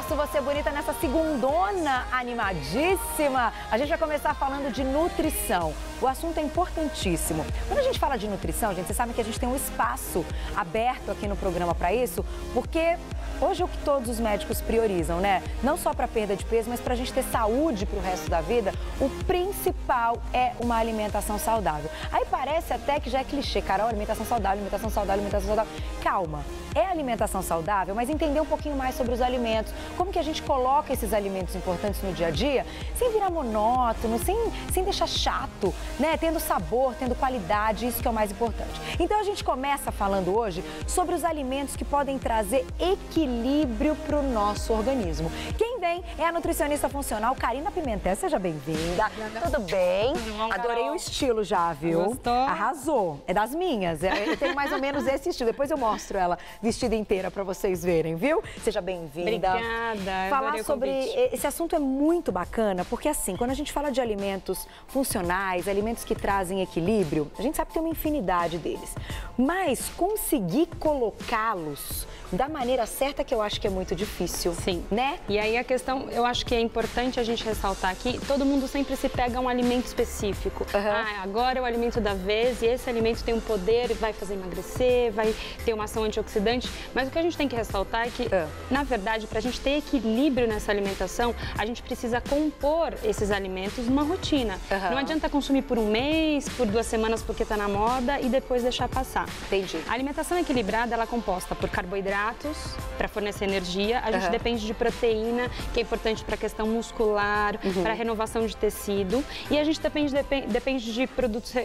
Faço Você Bonita nessa segundona animadíssima. A gente vai começar falando de nutrição. O assunto é importantíssimo. Quando a gente fala de nutrição, gente, vocês sabem que a gente tem um espaço aberto aqui no programa para isso, porque hoje é o que todos os médicos priorizam, né? Não só para perda de peso, mas para a gente ter saúde para o resto da vida, o principal é uma alimentação saudável. Aí parece até que já é clichê, Carol, alimentação saudável, alimentação saudável, alimentação saudável. Calma, é alimentação saudável, mas entender um pouquinho mais sobre os alimentos, como que a gente coloca esses alimentos importantes no dia a dia, sem virar monótono, sem deixar chato, né? Tendo sabor, tendo qualidade, isso que é o mais importante. Então a gente começa falando hoje sobre os alimentos que podem trazer equilíbrio para o nosso organismo. Quem vem é a nutricionista funcional Karina Pimentel. Seja bem-vinda. Tudo bem? Adorei o estilo já, viu? Gostou? Arrasou. É das minhas. Eu tenho mais ou menos esse estilo. Depois eu mostro ela vestida inteira para vocês verem, viu? Seja bem-vinda. Obrigada. Falar sobre esse assunto é muito bacana, porque assim, quando a gente fala de alimentos funcionais, alimentos que trazem equilíbrio, a gente sabe que tem uma infinidade deles. Mas conseguir colocá-los da maneira certa que eu acho que é muito difícil. Sim. Né? E aí a questão, eu acho que é importante a gente ressaltar aqui, todo mundo sempre se pega a um alimento específico. Agora é o alimento da vez e esse alimento tem um poder e vai fazer emagrecer, vai ter uma ação antioxidante. Mas o que a gente tem que ressaltar é que, na verdade, para a gente ter equilíbrio nessa alimentação, a gente precisa compor esses alimentos numa rotina. Não adianta consumir por um mês, por 2 semanas porque está na moda e depois deixar passar. Entendi. A alimentação equilibrada, ela é composta por carboidratos, para fornecer energia. A gente depende de proteína, que é importante para a questão muscular, para a renovação de tecido. E a gente depende de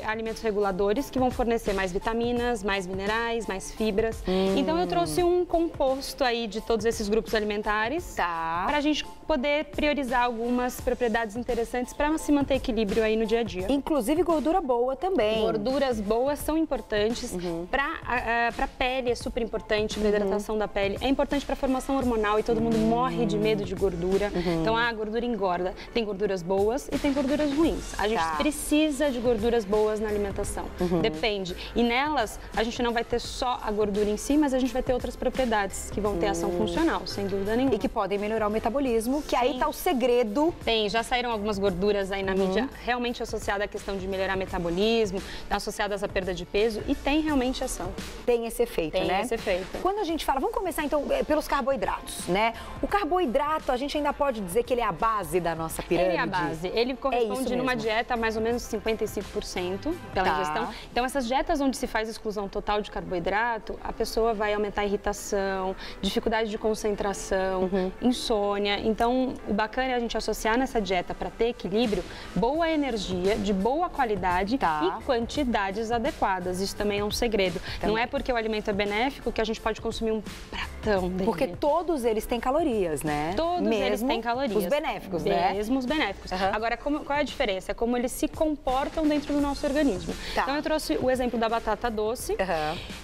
alimentos reguladores, que vão fornecer mais vitaminas, mais minerais, mais fibras. Então eu trouxe um composto aí de todos esses grupos alimentares, para a gente poder priorizar algumas propriedades interessantes para se manter equilíbrio aí no dia a dia. Inclusive gordura boa também. Gorduras boas são importantes para a pele, é super importante para a hidratação da pele. É importante para a formação hormonal e todo mundo morre de medo de gordura. Então a gordura engorda. Tem gorduras boas e tem gorduras ruins. A gente precisa de gorduras boas na alimentação. Depende. E nelas a gente não vai ter só a gordura em si, mas a gente vai ter outras propriedades que vão ter ação funcional, sem dúvida nenhuma. E que podem melhorar o metabolismo, que aí tá o segredo. Tem, já saíram algumas gorduras aí na mídia realmente associadas à questão de melhorar o metabolismo, associadas à perda de peso e tem realmente ação. Tem esse efeito, né? Tem esse efeito. Quando a gente fala, vamos começar então pelos carboidratos, né? O carboidrato, a gente ainda pode dizer que ele é a base da nossa pirâmide? Ele é a base. Ele corresponde numa dieta mais ou menos 55% pela ingestão. Então essas dietas onde se faz exclusão total de carboidrato, a pessoa vai aumentar a irritação, dificuldade de concentração, insônia. Então o bacana é a gente associar nessa dieta para ter equilíbrio, boa energia, de boa qualidade e quantidades adequadas. Isso também é um segredo. Não é porque o alimento é benéfico que a gente pode consumir um pratão dele. Porque todos eles têm calorias, né? Todos eles têm calorias. Os benéficos, né? Mesmo os benéficos. Agora, qual é a diferença? É como eles se comportam dentro do nosso organismo. Então, eu trouxe o exemplo da batata doce,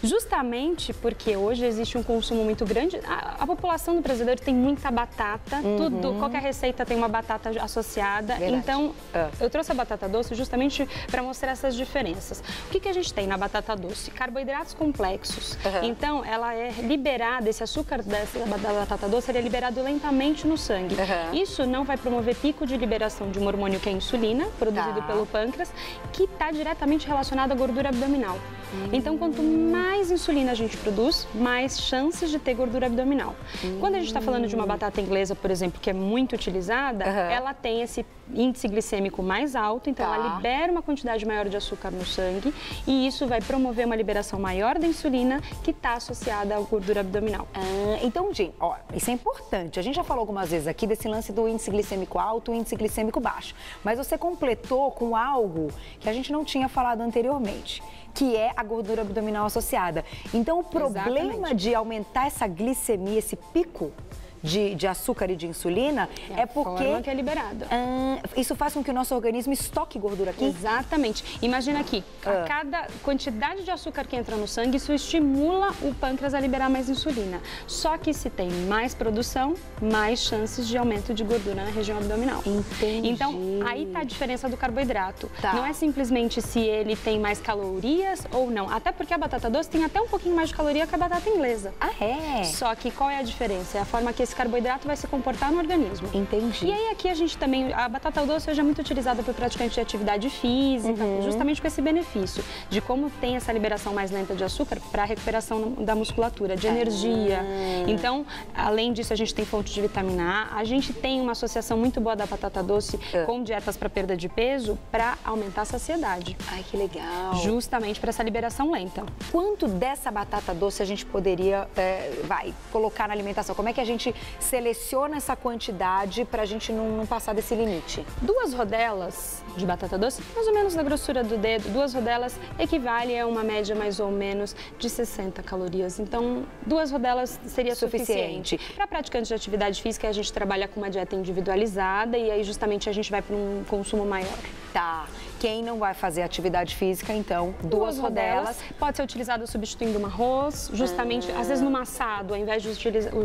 justamente porque hoje existe um consumo muito grande. A população do brasileiro tem muita batata, qualquer receita tem uma batata associada. Verdade. Então, eu trouxe a batata doce justamente para mostrar essas diferenças. O que a gente tem na batata doce? Carboidratos complexos. Então, ela é liberada, esse açúcar da batata doce, ele é liberado lentamente no sangue. Isso não vai promover pico de liberação de um hormônio que é a insulina, produzido pelo pâncreas, que está diretamente relacionado à gordura abdominal. Então, quanto mais insulina a gente produz, mais chances de ter gordura abdominal. Quando a gente está falando de uma batata inglesa, por exemplo, que é muito utilizada, ela tem esse índice glicêmico mais alto, então ela libera uma quantidade maior de açúcar no sangue e isso vai promover uma liberação maior da insulina que está associada à gordura abdominal. Então, gente, ó, isso é importante. A gente já falou algumas vezes aqui desse lance do índice glicêmico alto e índice glicêmico baixo, mas você completou com algo que a gente não tinha falado anteriormente, que é a gordura abdominal associada. Então, o problema de aumentar essa glicemia, esse pico de açúcar e de insulina é porque... A forma que é liberada. Isso faz com que o nosso organismo estoque gordura aqui? Exatamente. Imagina aqui, a cada quantidade de açúcar que entra no sangue, isso estimula o pâncreas a liberar mais insulina. Só que se tem mais produção, mais chances de aumento de gordura na região abdominal. Entendi. Então, aí tá a diferença do carboidrato. Não é simplesmente se ele tem mais calorias ou não. Até porque a batata doce tem até um pouquinho mais de caloria que a batata inglesa. Ah, é? Só que qual é a diferença? É a forma que esse esse carboidrato vai se comportar no organismo. Entendi. E aí aqui a gente também, a batata doce hoje é muito utilizada por praticantes de atividade física, justamente com esse benefício de como tem essa liberação mais lenta de açúcar para a recuperação da musculatura, de energia. Então, além disso, a gente tem fonte de vitamina A, a gente tem uma associação muito boa da batata doce com dietas para perda de peso para aumentar a saciedade. Ai, que legal. Justamente para essa liberação lenta. Quanto dessa batata doce a gente poderia, colocar na alimentação? Como é que a gente seleciona essa quantidade para a gente não passar desse limite? 2 rodelas de batata doce, mais ou menos da grossura do dedo, 2 rodelas equivale a uma média mais ou menos de 60 calorias. Então, 2 rodelas seria suficiente. Para praticantes de atividade física, a gente trabalha com uma dieta individualizada e aí justamente a gente vai para um consumo maior. Tá. Quem não vai fazer atividade física, então, 2 rodelas. Pode ser utilizado substituindo um arroz, justamente, às vezes num assado, ao invés de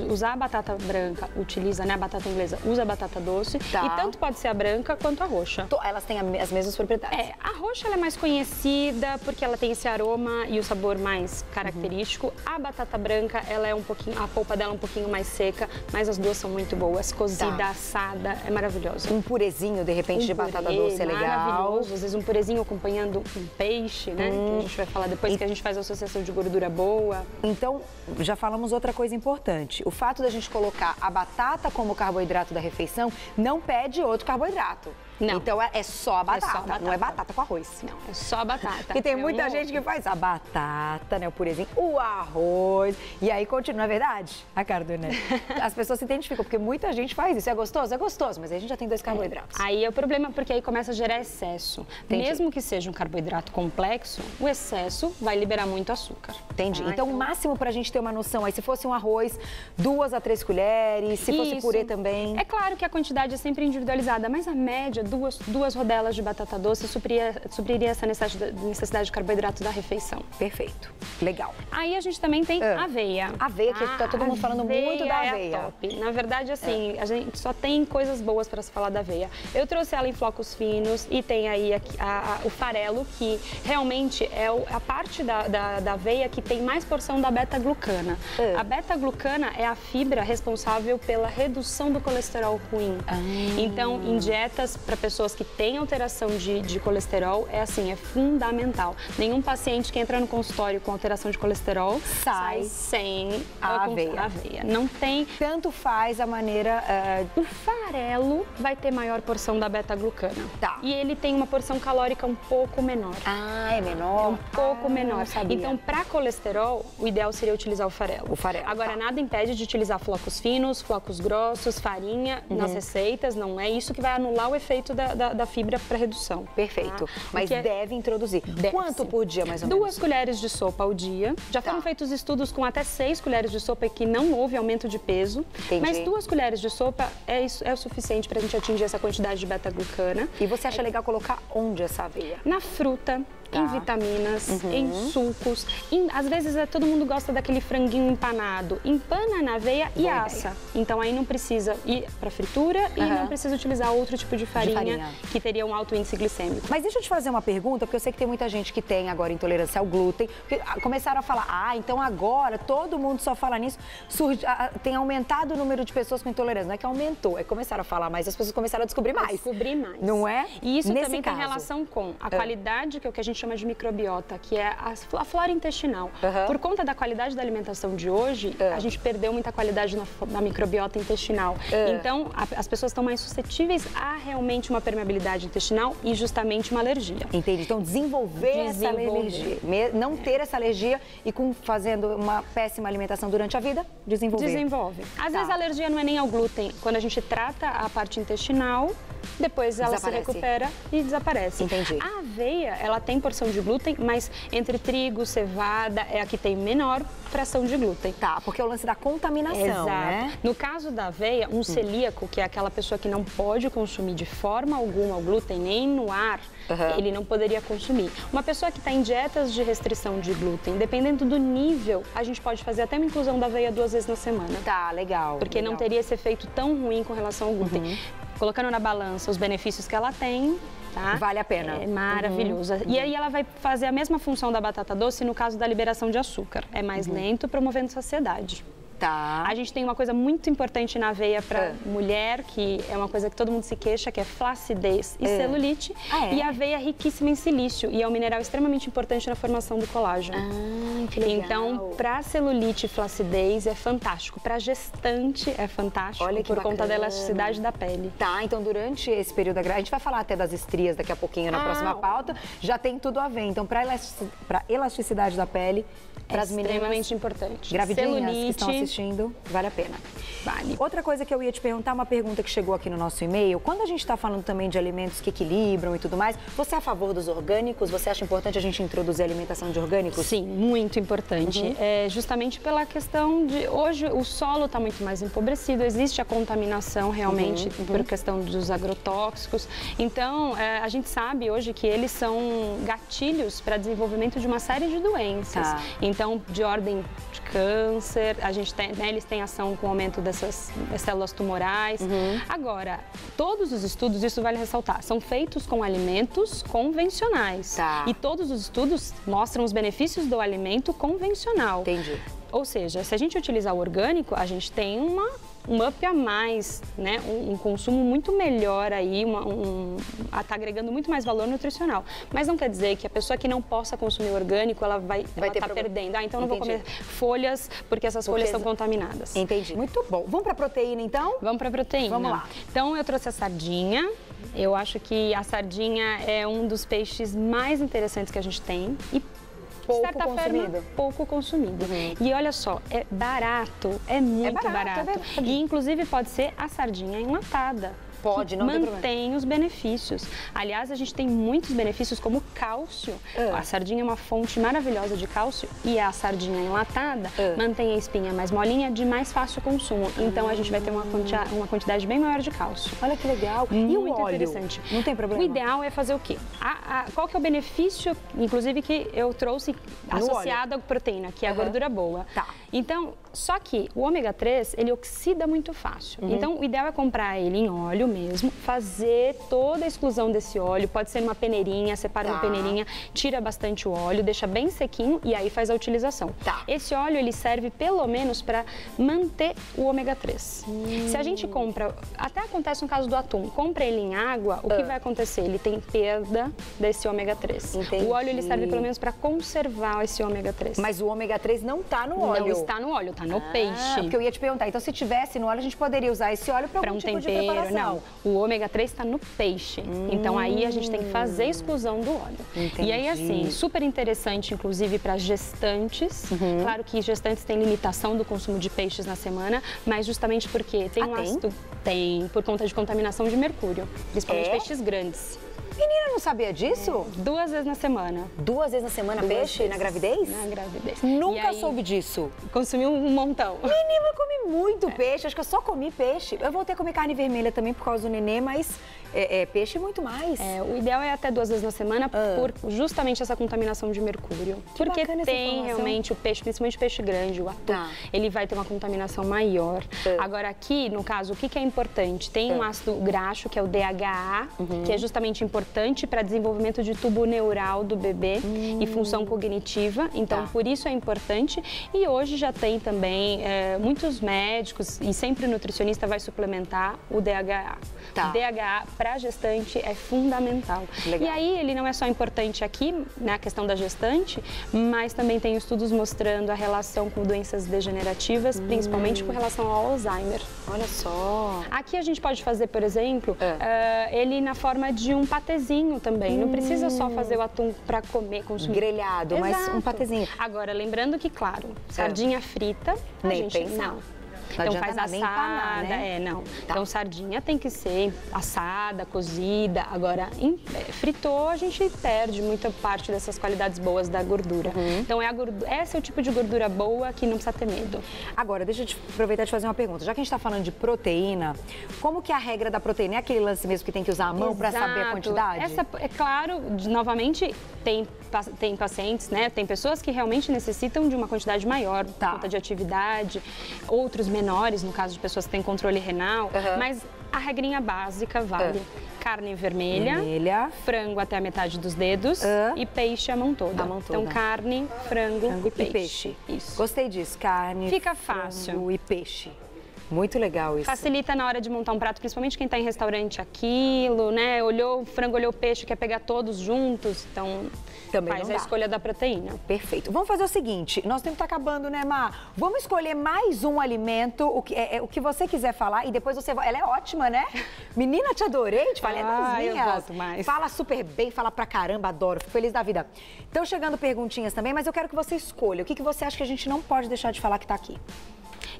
usar a batata branca, utiliza, né, a batata inglesa, usa a batata doce. Tá. E tanto pode ser a branca quanto a roxa. Elas têm as mesmas propriedades. A roxa ela é mais conhecida porque ela tem esse aroma e o sabor mais característico. A batata branca, ela é a polpa dela é um pouquinho mais seca, mas as duas são muito boas. Cozida, assada, é maravilhosa. Um purezinho, de repente, de batata doce é legal. Maravilhoso. Às vezes um purezinho acompanhando um peixe, né? Que a gente vai falar depois que a gente faz a associação de gordura boa. Então, já falamos outra coisa importante. O fato da gente colocar a batata como carboidrato da refeição não pede outro carboidrato. Não. Então, é só a batata, não é batata com arroz. Não, é só a batata. E tem muita gente que faz a batata, né, o purezinho, o arroz, e aí continua, não é verdade? A Cardona. As pessoas se identificam, porque muita gente faz isso. É gostoso? É gostoso, mas aí a gente já tem 2 carboidratos. Aí é o problema, porque aí começa a gerar excesso. Entendi. Mesmo que seja um carboidrato complexo, o excesso vai liberar muito açúcar. Entendi. Então, o máximo pra gente ter uma noção aí, se fosse um arroz, 2 a 3 colheres, se fosse purê também. É claro que a quantidade é sempre individualizada, mas a média, duas rodelas de batata doce supriria essa necessidade de carboidrato da refeição. Perfeito. Legal. Aí a gente também tem aveia. Aveia, que tá todo mundo falando muito da aveia. É top. Na verdade, assim, a gente só tem coisas boas para se falar da aveia. Eu trouxe ela em flocos finos e tem aí o farelo, que realmente é a parte da aveia que tem mais porção da beta-glucana. A beta-glucana é a fibra responsável pela redução do colesterol ruim. Então, em dietas para pessoas que têm alteração de colesterol, é fundamental. Nenhum paciente que entra no consultório com alteração de colesterol sai sem a aveia. Não tem... Tanto faz a maneira... O farelo vai ter maior porção da beta-glucana. Tá. E ele tem uma porção calórica um pouco menor. É menor? É um pouco menor. Sabia. Então, para colesterol, o ideal seria utilizar o farelo. Agora, nada impede de utilizar flocos finos, flocos grossos, farinha nas receitas. Não é isso que vai anular o efeito da fibra para redução. Perfeito. Mas deve introduzir. Quanto por dia, mais ou menos? 2 colheres de sopa ao dia. Já foram feitos estudos com até 6 colheres de sopa que não houve aumento de peso. Entendi. Mas 2 colheres de sopa é o suficiente para a gente atingir essa quantidade de beta-glucana. E você acha legal colocar onde essa aveia? Na fruta. Em vitaminas, em sucos. Às vezes todo mundo gosta daquele franguinho empanado. Empana na aveia e assa. Então aí não precisa ir para fritura e não precisa utilizar outro tipo de farinha que teria um alto índice glicêmico. Mas deixa eu te fazer uma pergunta, porque eu sei que tem muita gente que tem agora intolerância ao glúten. Começaram a falar, então agora todo mundo só fala nisso. Tem aumentado o número de pessoas com intolerância. Não é que aumentou, começaram a falar mais, as pessoas começaram a descobrir mais. Não é? E isso também tem relação com a qualidade, que é o que a gente chama de microbiota, que é a flora intestinal. Por conta da qualidade da alimentação de hoje, a gente perdeu muita qualidade na microbiota intestinal. Então, as pessoas estão mais suscetíveis a realmente uma permeabilidade intestinal e justamente uma alergia. Entendi. Então, desenvolver essa alergia. Não ter essa alergia e fazendo uma péssima alimentação durante a vida, desenvolve. Às vezes a alergia não é nem ao glúten. Quando a gente trata a parte intestinal, depois ela se recupera e desaparece. Entendi. A aveia, ela tem porção de glúten, mas entre trigo, cevada, é a que tem menor fração de glúten. Tá, porque é o lance da contaminação, né? No caso da aveia, um celíaco, que é aquela pessoa que não pode consumir de forma alguma o glúten, nem no ar, ele não poderia consumir. Uma pessoa que está em dietas de restrição de glúten, dependendo do nível, a gente pode fazer até uma inclusão da aveia 2 vezes na semana. Tá, legal. Porque não teria esse efeito tão ruim com relação ao glúten. Colocando na balança os benefícios que ela tem, tá? Vale a pena. É maravilhoso. E aí ela vai fazer a mesma função da batata doce no caso da liberação de açúcar. É mais lento, promovendo saciedade. Tá. A gente tem uma coisa muito importante na aveia para mulher, que é uma coisa que todo mundo se queixa, que é flacidez e celulite. E a aveia é riquíssima em silício e é um mineral extremamente importante na formação do colágeno. Que legal. Então, para celulite e flacidez é fantástico. Para gestante é fantástico. Olha que por bacana. conta da elasticidade da pele. Tá, então durante esse período da gravidez, a gente vai falar até das estrias daqui a pouquinho na próxima pauta, já tem tudo a ver. Então, para elasticidade da pele, para as meninas extremamente importante. gravidinhas Celulite, que estão assistindo, vale a pena. Vale. Outra coisa que eu ia te perguntar, uma pergunta que chegou aqui no nosso e-mail, quando a gente está falando também de alimentos que equilibram e tudo mais, você é a favor dos orgânicos? Você acha importante a gente introduzir a alimentação de orgânicos? Sim, muito importante. Justamente pela questão de hoje o solo está muito mais empobrecido, existe a contaminação realmente por questão dos agrotóxicos. Então, a gente sabe hoje que eles são gatilhos para desenvolvimento de uma série de doenças. Tá. Então, de ordem de câncer, a gente tem, né, eles têm ação com o aumento dessas células tumorais. Agora, todos os estudos, isso vale ressaltar, são feitos com alimentos convencionais. Tá. E todos os estudos mostram os benefícios do alimento convencional. Entendi. Ou seja, se a gente utilizar o orgânico, a gente tem um up a mais, né? Um consumo muito melhor aí, tá agregando muito mais valor nutricional. Mas não quer dizer que a pessoa que não possa consumir orgânico, ela tá perdendo. Então não vou comer folhas, porque essas folhas estão contaminadas. Entendi. Muito bom. Vamos para a proteína, então? Vamos para a proteína. Vamos lá. Então eu trouxe a sardinha. Eu acho que a sardinha é um dos peixes mais interessantes que a gente tem e pouco consumido. E olha só, é barato, é muito barato. E inclusive pode ser a sardinha enlatada. Pode, não tem problema. Mantém os benefícios. Aliás, a gente tem muitos benefícios como cálcio. A sardinha é uma fonte maravilhosa de cálcio e a sardinha enlatada mantém a espinha mais molinha, de mais fácil consumo. Então a gente vai ter uma quantidade bem maior de cálcio. Olha que legal. E muito o óleo? Interessante. Não tem problema? O ideal é fazer o quê? Qual que é o benefício, inclusive, que eu trouxe associado à proteína, que é a gordura boa. Tá. Então, só que o ômega 3, ele oxida muito fácil. Então, o ideal é comprar ele em óleo mesmo, fazer toda a exclusão desse óleo, pode ser uma peneirinha, separa uma peneirinha, tira bastante o óleo, deixa bem sequinho e aí faz a utilização. Esse óleo, ele serve pelo menos para manter o ômega 3. Se a gente compra, até acontece no caso do atum, compra ele em água, o que vai acontecer? Ele tem perda desse ômega 3. Entendi. O óleo, ele serve pelo menos para conservar esse ômega 3. Mas o ômega 3 não está no óleo? Não está no óleo, está no peixe. Porque eu ia te perguntar, então se tivesse no óleo, a gente poderia usar esse óleo para algum tipo tempero, de preparação? Não. O ômega 3 está no peixe. Então aí a gente tem que fazer a exclusão do óleo. Entendi. E aí assim, super interessante inclusive para gestantes. Claro que gestantes têm limitação do consumo de peixes na semana, mas justamente porque tem ácido, por conta de contaminação de mercúrio, principalmente peixes grandes. Menina, não sabia disso? 2 vezes na semana. 2 vezes na semana peixe na gravidez? Na gravidez. Nunca soube disso. Consumi um montão. Menina, eu comi muito peixe, acho que eu só comi peixe. Eu voltei a comer carne vermelha também por causa do nenê, mas peixe muito mais. O ideal é até 2 vezes na semana por justamente essa contaminação de mercúrio. Porque tem realmente o peixe, principalmente o peixe grande, o atum, ele vai ter uma contaminação maior. Agora aqui, no caso, o que é importante? Tem um ácido graxo, que é o DHA, que é justamente importante para desenvolvimento de tubo neural do bebê e função cognitiva. Então, por isso é importante. E hoje já tem também muitos médicos e sempre o nutricionista vai suplementar o DHA. O DHA para gestante é fundamental. Legal. E aí ele não é só importante aqui na questão da gestante, mas também tem estudos mostrando a relação com doenças degenerativas, principalmente com relação ao Alzheimer. Olha só. Aqui a gente pode fazer, por exemplo, ele na forma de um patezinho também. Não precisa só fazer o atum para comer, consumir. Grelhado, mas um patezinho. Agora, lembrando que, claro, sardinha frita, Nem a gente pensar. não. Então faz assada, né? não. Então sardinha tem que ser assada, cozida. Agora, fritou, a gente perde muita parte dessas qualidades boas da gordura. Então esse é o tipo de gordura boa que não precisa ter medo. Agora, deixa eu aproveitar e te fazer uma pergunta. Já que a gente está falando de proteína, como que é a regra da proteína? É aquele lance mesmo que tem que usar a mão para saber a quantidade? É claro, novamente, tem pacientes, né? Tem pessoas que realmente necessitam de uma quantidade maior por conta de atividade, outros menores, no caso de pessoas que têm controle renal, mas A regrinha básica vale carne vermelha, frango até a metade dos dedos e peixe a mão toda. Então, carne, frango e peixe. Isso. Gostei disso, carne, fica fácil. Frango e peixe. Muito legal isso. Facilita na hora de montar um prato, principalmente quem está em restaurante aquilo, né? Olhou o frango, olhou o peixe, quer pegar todos juntos, então também faz a escolha da proteína. Perfeito. Vamos fazer o seguinte, nosso tempo está acabando, né, Mar? Vamos escolher mais um alimento, o que você quiser falar e depois você vai... Ela é ótima, né? Menina, te adorei, te falei das minhas. Eu gosto mais. Fala super bem, fala pra caramba, adoro, fico feliz da vida. Estão chegando perguntinhas também, mas eu quero que você escolha. O que você acha que a gente não pode deixar de falar que está aqui?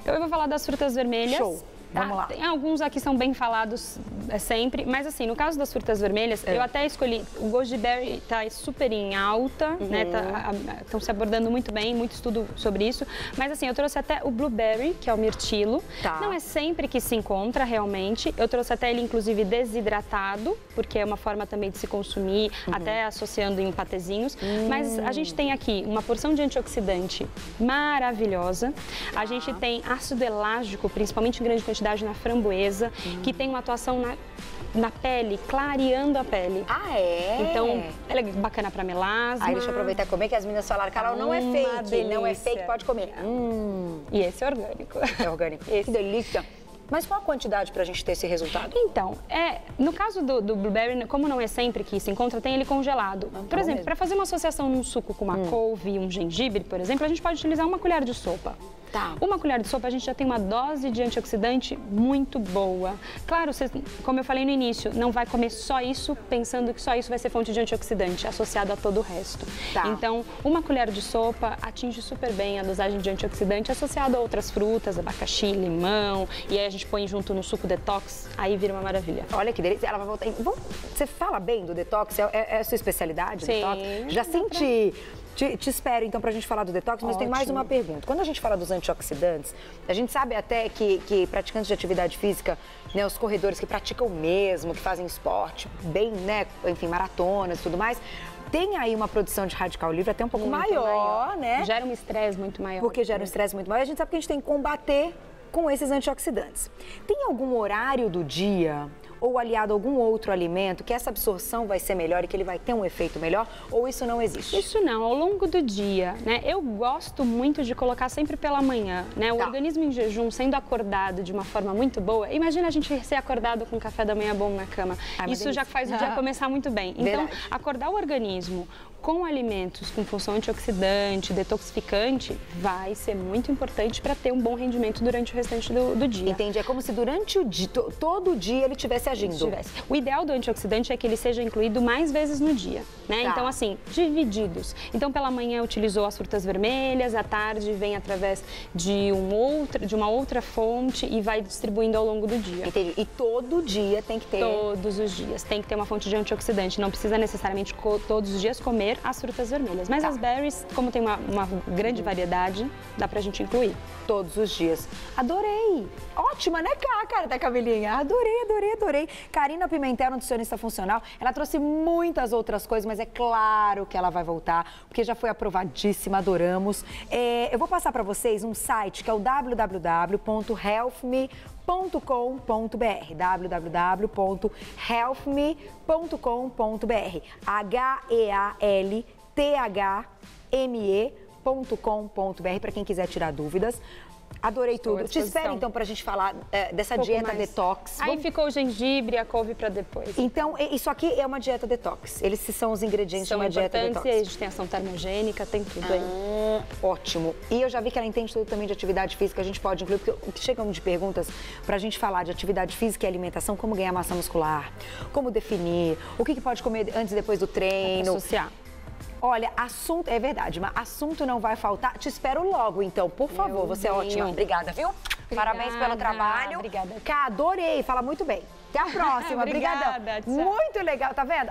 Então eu vou falar das frutas vermelhas. Show. Tá? Vamos lá. Tem alguns aqui que são bem falados sempre, mas assim, no caso das frutas vermelhas, eu até escolhi, o goji berry tá super em alta, né? Estão se abordando muito bem, muito estudo sobre isso, mas assim, eu trouxe até o blueberry, que é o mirtilo. Não é sempre que se encontra realmente, eu trouxe até ele inclusive desidratado, porque é uma forma também de se consumir, até associando em patezinhos, mas a gente tem aqui uma porção de antioxidante maravilhosa, a gente tem ácido elágico, principalmente em grande quantidade na framboesa, que tem uma atuação na pele, clareando a pele. Ah, é? Então, ela é bacana para melasma. Aí deixa eu aproveitar e comer, que as meninas falaram, Carol, não é fake, delícia. Não é fake, pode comer. E esse é orgânico. É orgânico. Que delícia. Mas qual a quantidade para a gente ter esse resultado? Então, no caso do blueberry, como não é sempre que se encontra, tem ele congelado. Por exemplo, para fazer uma associação num suco com uma couve e um gengibre, por exemplo, a gente pode utilizar uma colher de sopa. Uma colher de sopa, a gente já tem uma dose de antioxidante muito boa. Claro, como eu falei no início, não vai comer só isso pensando que só isso vai ser fonte de antioxidante, associado a todo o resto. Então, uma colher de sopa atinge super bem a dosagem de antioxidante associada a outras frutas, abacaxi, limão, e aí a gente põe junto no suco detox, aí vira uma maravilha. Olha que delícia, ela vai voltar. Você fala bem do detox? É a sua especialidade? Sim. Detox? Já senti... Te espero, então, para a gente falar do detox, mas tem mais uma pergunta. Quando a gente fala dos antioxidantes, a gente sabe até que praticantes de atividade física, né, os corredores que praticam mesmo, que fazem esporte, bem, né, enfim, maratonas e tudo mais, tem aí uma produção de radical livre até um pouco maior, né? Gera um estresse muito maior. Porque gera um estresse muito maior e a gente sabe que a gente tem que combater com esses antioxidantes. Tem algum horário do dia ou aliado a algum outro alimento que essa absorção vai ser melhor e que ele vai ter um efeito melhor, ou isso não existe? Isso não, ao longo do dia, né? Eu gosto muito de colocar sempre pela manhã, né? O organismo em jejum, sendo acordado de uma forma muito boa, imagina a gente ser acordado com um café da manhã bom na cama. Isso já faz o dia começar muito bem. Então, acordar o organismo com alimentos com função antioxidante, detoxificante, vai ser muito importante para ter um bom rendimento durante o restante do dia. Entendi, é como se durante o dia, todo dia ele estivesse agindo. O ideal do antioxidante é que ele seja incluído mais vezes no dia, né? Então, assim, divididos. Então, pela manhã utilizou as frutas vermelhas, à tarde vem através de uma outra fonte e vai distribuindo ao longo do dia. Entendi. E todo dia tem que ter? Todos os dias. Tem que ter uma fonte de antioxidante. Não precisa necessariamente todos os dias comer as frutas vermelhas. Mas as berries, como tem uma grande variedade, dá pra gente incluir. Todos os dias. Adorei! Ótima, né, cara da Camilinha? Adorei. Karina Pimentel, nutricionista funcional, ela trouxe muitas outras coisas, mas é claro que ela vai voltar, porque já foi aprovadíssima, adoramos. Eu vou passar para vocês um site que é o www.healthme.com.br, www.healthme.com.br, HEALTHME.com.br, para quem quiser tirar dúvidas. Adorei tudo. Te espero, então, para a gente falar dessa dieta detox. Aí ficou o gengibre e a couve para depois. Então, isso aqui é uma dieta detox. Eles são os ingredientes de uma dieta detox. E a gente tem ação termogênica, tem tudo aí. Ótimo. E eu já vi que ela entende tudo também de atividade física. A gente pode incluir, porque chegam de perguntas para a gente falar de atividade física e alimentação, como ganhar massa muscular, como definir, o que pode comer antes e depois do treino. Associar. Olha, assunto, é verdade, mas assunto não vai faltar. Te espero logo, então, por favor. Você é ótima. Obrigada, viu? Parabéns pelo trabalho. Obrigada. Adorei, fala muito bem. Até a próxima. Obrigadão. Obrigada. Muito legal, tá vendo?